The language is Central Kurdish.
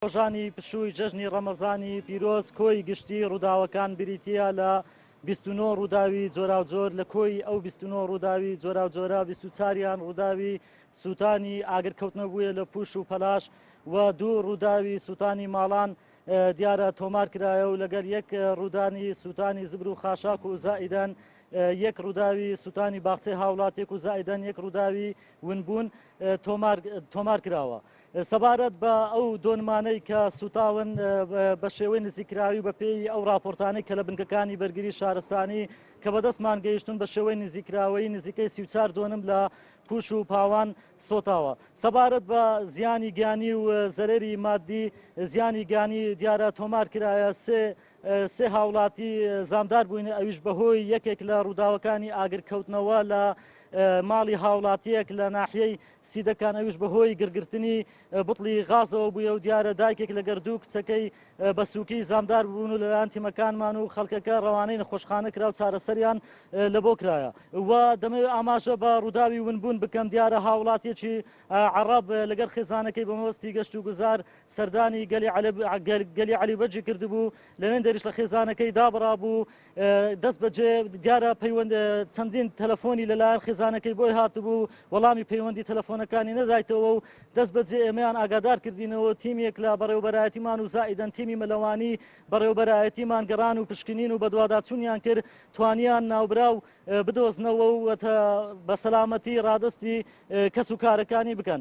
ڕۆژانی پشووی جەژنی ڕەمەزانی پیرۆز کۆی گشتی ڕووداوەکان بریتە لە 29 ڕووداوی جۆرا و جۆر لە کۆی ئەو 29 ڕووداوی جۆرا و جۆرە 24یان ڕووداوی سووتانی ئاگرکەوتنەبووە لە پوش و پەلاش و دوو ڕووداوی سووتانی ماڵان دیارە تۆمار کرایە و لەگەر یەک ڕوودانی سووتانی زبر و خاشاک و زائیدەن یەک ڕووداوی سووتانی باخچەی هاوڵاتێک و زائیدەن یەک ڕووداوی ونبوون تۆمار کراوە. سەبارەت بە ئەو دۆنمانەی کە سوتاون بە شێوەی نزیکراوی بە پێی ئەو راپۆرتانەی کە لە بنکەکانی بەرگری شارستانی کە بەدەستمان گەیشتون بە شێوەی نزیکراوەی نزیکەی 34 دۆنم لە پوش و پاوان سۆتاوە. سەبارەت بە زیانی گیانی و زەرەری مادی زیانی گیانی دیارە تۆمار کرایە سێ هاوڵاتی زامدار بووین ئەویش بەهۆی یەکێک لە ڕووداوەکانی ئاگرکەوتنەوە لە ماڵی هاوڵاتیەک لە ناحیەی سیدەکان ئەویش بەهۆی گرگرتنی بڵی غازەوە بووە و دیارە دایکێک لە گەردوو کچەکەی بە سووکی زامدار بوون و لەلایەن تیمەکانمان و خەڵکەکە ڕەوانەی نەخۆشخانە کرا و چارەسەریان لە بۆ کرایە و دەمەوێت ئاماژە بە ڕووداوی ونبوون بکەم. دیارە هاوڵاتێکی عەرەب لەگەر خێزانەکەی بە مەبەستی گەشت و گوزار سەردانی گەلی عەلیبەجی کردبوو لەوێن دەریش لە خێزانەکەی دابڕابوو دەست بەجێ دیارە پەیوەند چەندین تەلەفۆنی لەلایەن خێزانەکەی بۆی هاتبوو وەڵامی پەیوەندی تەلەفۆنەکانی نەدایتەوە و دەست بەجێ ئێمەیان ئاگادار کردینەوە تیمێک لە بەڕێوەبەرایەتیمان و زائیدەن تیمی مەلەوانی بەڕێوەبەرایەتیمان گەڕان و پشکنین و بە دوواداچوونیان کرد توانیان ناوبراو بدۆزنەوە و بە سەلامەتی ڕادستی کەس و کارەکانی بکەن.